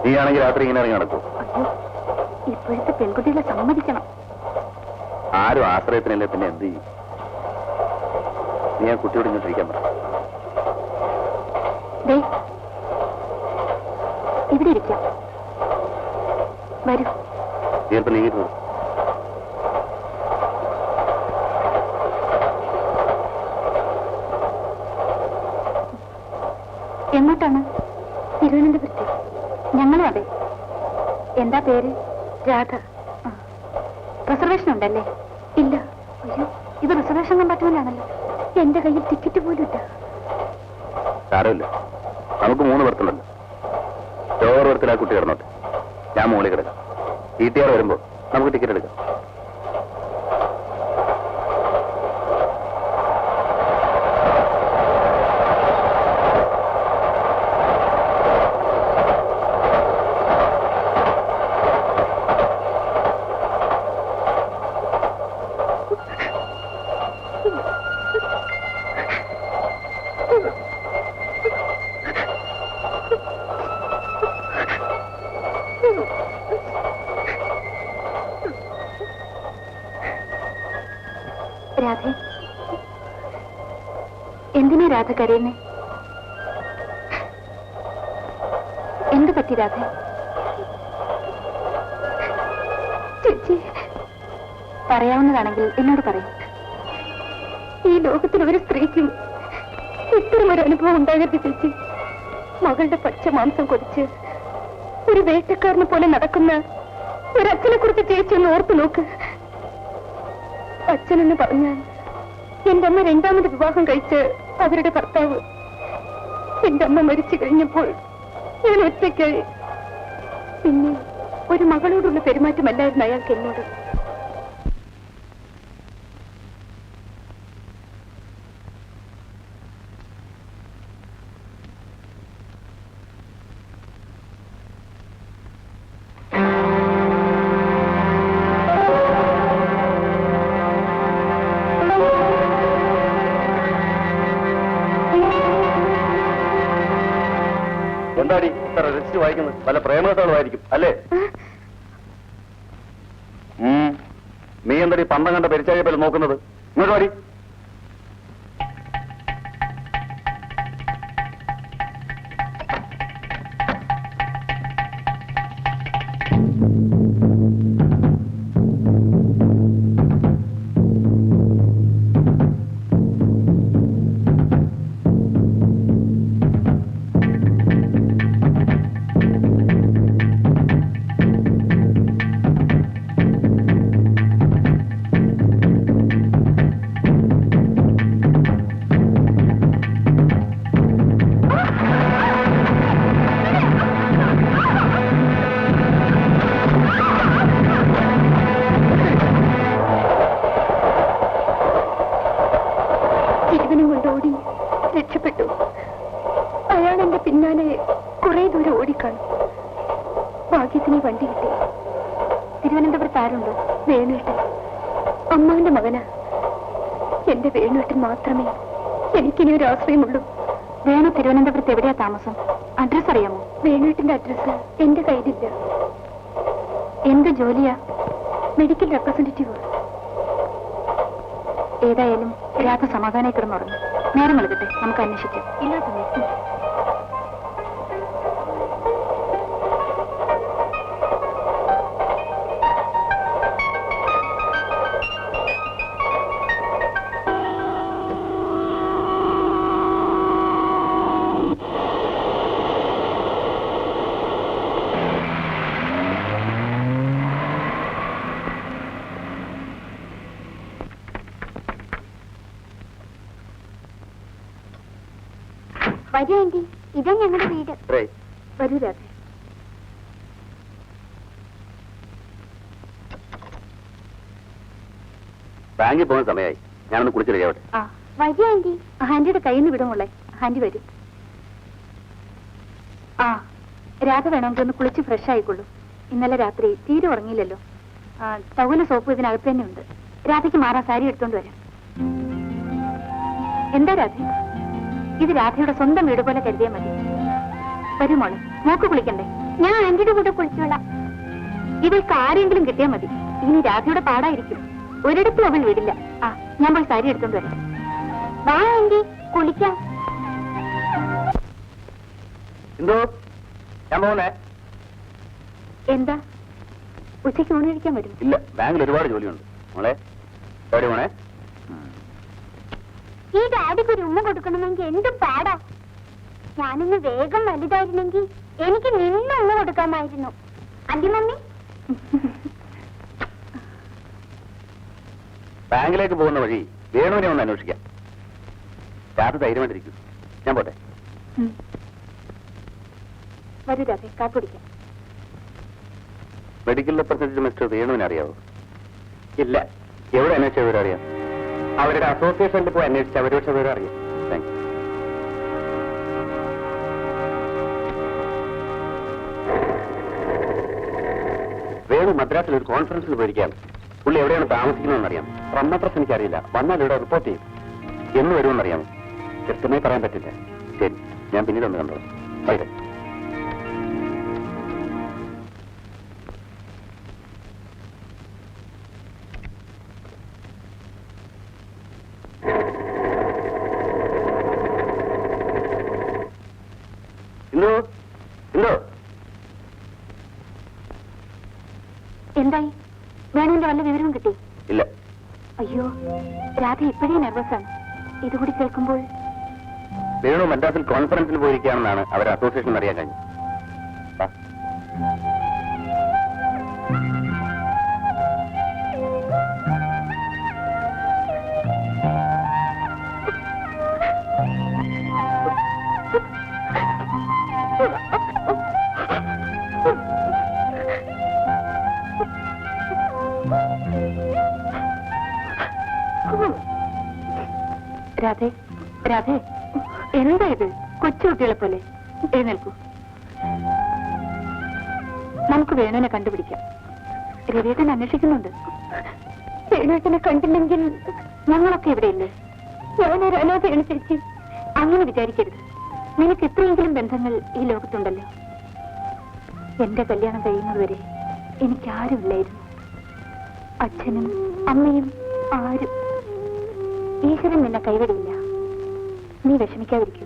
നീയാണെങ്കിൽ രാത്രി ഇങ്ങനെ ഇറങ്ങി നടക്കൂ? ഇപ്പോഴത്തെ പെൺകുട്ടികളെ സമ്മതിക്കണം. ആരും ആശ്രയത്തിനല്ലേ, പിന്നെ എന്ത് ചെയ്യും? നീ ആ കുട്ടിയോട് ഇങ്ങോട്ടിരിക്കാൻ പറ. ഇവിടെ ഇരിക്കാം. വരൂ. ചിലപ്പോൾ നീങ്ങിട്ട് എങ്ങോട്ടാണ്? തിരുവനന്തപുരത്ത്. ഞങ്ങളും അതെ. എന്താ പേര്? രാധ. റിസർവേഷൻ ഉണ്ടല്ലേ? ഇല്ല. അയ്യോ, ഇത് റിസർവേഷൻ കമ്പാർട്ട്മെന്റാണല്ലോ. എന്റെ കയ്യിൽ ടിക്കറ്റ് പോലും ഇല്ല. സാരമില്ല, നമുക്ക് 3 ബർത്തുണ്ടല്ലോ. ലോവർ ബർത്തിൽ ആ കുട്ടി കിടന്നോട്ടെ, ഞാൻ മുകളിൽ കിടക്കാം. TTR വരുമ്പോ നമുക്ക് ടിക്കറ്റ് എടുക്കാം. രാധേ, എന്തിനാ രാധ കരയുന്നേ? എന്ത് പറ്റി രാധ? ചേച്ചി, പറയാവുന്നതാണെങ്കിൽ എന്നോട് പറയും. ഈ ലോകത്തിൽ ഒരു സ്ത്രീക്കും ഇത്തരമൊരു അനുഭവം ഉണ്ടാകരുത് ചേച്ചി. മകളുടെ പച്ച മാംസം കൊതിച്ച് ഒരു വേട്ടക്കാരനെ പോലെ നടക്കുന്ന ഒരച്ഛനെ കുറിച്ച് ചേച്ചി ഒന്ന് ഓർത്തു നോക്ക്. അച്ഛനെന്ന് പറഞ്ഞാൽ എന്റെ അമ്മ 2ാമത് വിവാഹം കഴിച്ച് അവരുടെ ഭർത്താവ്. എന്റെ അമ്മ മരിച്ചു കഴിഞ്ഞപ്പോൾ ഞാൻ ഒറ്റയ്ക്കായി. പിന്നെ ഒരു മകളോടുള്ള പെരുമാറ്റമല്ലായിരുന്നു അയാൾക്ക് എന്നോട്. എന്താടി ഇത്ര രജിസ്റ്റർ വായിക്കുന്നത്? വല്ല പ്രേമകഥകളായിരിക്കും അല്ലേ? നീ എന്താടി പന്തം കണ്ട പെരിച്ചായ പോലെ നോക്കുന്നത്? ഇങ്ങോട്ട് വാടി. രക്ഷപ്പെട്ടു. അയാൾ എന്റെ പിന്നാലെ കുറെ ദൂരം ഓടിക്കാണും. ഭാഗ്യത്തിന് വണ്ടി കിട്ടി. തിരുവനന്തപുരത്ത് ആരുണ്ടോ? വേണുവേട്ടൻ. അമ്മാവിന്റെ മകനാ. എന്റെ വേണുവേട്ടൻ മാത്രമേ എനിക്കിനി ഒരു ആശ്രയമുള്ളൂ. വേണു തിരുവനന്തപുരത്ത് എവിടെയാ താമസം? അഡ്രസ് അറിയാമോ? വേണുവേട്ടന്റെ അഡ്രസ് എന്റെ കയ്യിലില്ല. എന്ത് ജോലിയാ? Medical representative. ഏതായാലും രാധ സമാധാനം കിടന്നുറങ്ങും. നേരം വെളുക്കട്ടെ, നമുക്ക് അന്വേഷിക്കാം. ഇല്ലാ സമയത്ത് വരൂ ആന്റി, ഇതാ ഞങ്ങളുടെ വീട്. വരൂ രാധ. ബാങ്കിൽ പോകുന്ന സമയമായി. ഞാനൊന്ന് കുളിച്ചിരിക്കട്ടെ. വരൂ ആന്റി. ആന്റിയുടെ കയ്യിൽ നിന്ന് വിടുമോളെ. ആന്റി വരും. രാധ വേണമെങ്കിൽ ഒന്ന് കുളിച്ച് ഫ്രഷ് ആയിക്കൊള്ളൂ. ഇന്നലെ രാത്രി തീരെ ഉറങ്ങിയില്ലല്ലോ. ടവല് സോപ്പ് ഇതിനകത്ത് തന്നെ ഉണ്ട്. രാധയ്ക്ക് മാറാൻ സാരി എടുത്തോണ്ട് വരാം. എന്താ രാധ? ഇത് രാധയുടെ സ്വന്തം വീട് പോലെ കരുതിയാൽ മതി. വരൂ മോളെ, മോക്ക് കുളിക്കണ്ടേ? ഞാൻ ആന്റിയുടെ കൂടെ കുളിച്ചോളാം. ഇവൾക്ക് ആരെങ്കിലും കിട്ടിയാൽ മതി. ഇനി രാധയുടെ പാടായിരിക്കും. ഒരിടത്തും അവൾ വിടില്ല. ആ, ഞാൻ പോയി സാരി എടുത്തോണ്ട് വരാം. വാ ആന്റി, കുളിക്കാം. എന്തോ ഞാൻ പോകുന്നേ. എന്താ, ഉച്ചയ്ക്ക് ഊണ് കഴിക്കാൻ വരും? ഇല്ല, ബാങ്കിൽ ഒരുപാട് ജോലിയുണ്ട്. മോളെ എവിടെ മോളെ? ഈ ഡാഡിക്ക് ഒരു ഉമ്മ കൊടുക്കണമെങ്കിൽ എന്തും പാടാ. ഞാനിന്ന് വേഗം വലുതായിരുന്നെങ്കിൽ എനിക്ക് നിന്ന് ഉമ്മ കൊടുക്കാമായിരുന്നു. അന്റി മമ്മി. ബാങ്കിലേക്ക് പോകുന്ന വഴി വേണുവിനെ ഒന്ന് അന്വേഷിക്കാം. രാത്രി ധൈര്യമായിട്ടിരിക്കും. ഞാൻ പോട്ടെ. വരൂ രാധേ, കാപ്പിടിക്കാം. മെഡിക്കൽ റെപ്രസെന്റേറ്റീവ് മിസ്റ്റർ വേണുവിനെ അറിയാവോ? ഇല്ല. എവിടെ അന്വേഷിച്ച വിവരം അറിയാം? അവരുടെ അസോസിയേഷനിൽ പോയി അന്വേഷിച്ച അവരുടെ വിവരം അറിയാം. Thank you. വേണു മദ്രാസിൽ ഒരു കോൺഫറൻസിൽ പോയിരിക്കുകയാണ്. പുള്ളി എവിടെയാണ് താമസിക്കുന്നതെന്ന് അറിയാം. ഫ്രം അഡ്രസ് എനിക്കറിയില്ല. വന്നാൽ ഇവിടെ റിപ്പോർട്ട് ചെയ്യും. എന്ന് വരുമെന്നറിയാമോ? കൃത്യമായി പറയാൻ പറ്റില്ല. ശരി, ഞാൻ പിന്നീട് ഒന്ന് കണ്ടോളാം. ബൈ. എന്തോ എന്തോ എന്തായി? വേണുവിന്റെ വല്ല വിവരവും കിട്ടി? ഇല്ല. അയ്യോ, രാധ ഇപ്പോഴേ നെർവസാണ്. ഇതുകൂടി കേൾക്കുമ്പോൾ. വേണു മദ്രാസിൽ കോൺഫറൻസിൽ പോയിരിക്കുകയാണെന്നാണ് അവരുടെ അസോസിയേഷൻ അറിയാൻ കഴിഞ്ഞത്. രാധേ, രാധേ, എന്താ ഇത്? കൊച്ചുകുട്ടികളെ പോലെ. എഴുന്നേൽക്കൂ. നമുക്ക് വേണുവിനെ കണ്ടുപിടിക്കാം. രവിയേട്ടൻ അന്വേഷിക്കുന്നുണ്ട്. വേണുവേട്ടനെ കണ്ടില്ലെങ്കിൽ ഞങ്ങളൊക്കെ എവിടെയില്ലേ? ഞാനൊരു അനാഥയാണ് ചേച്ചി. അങ്ങനെ വിചാരിക്കരുത്. നിനക്ക് എത്രയെങ്കിലും ബന്ധങ്ങൾ ഈ ലോകത്തുണ്ടല്ലോ. എന്റെ കല്യാണം കഴിയുന്നതുവരെ എനിക്കാരുമില്ലായിരുന്നു. അച്ഛനും അമ്മയും ആരും. ഈശ്വരൻ നിന്നെ കൈവിടില്ല. നീ വിഷമിക്കാതിരിക്കൂ.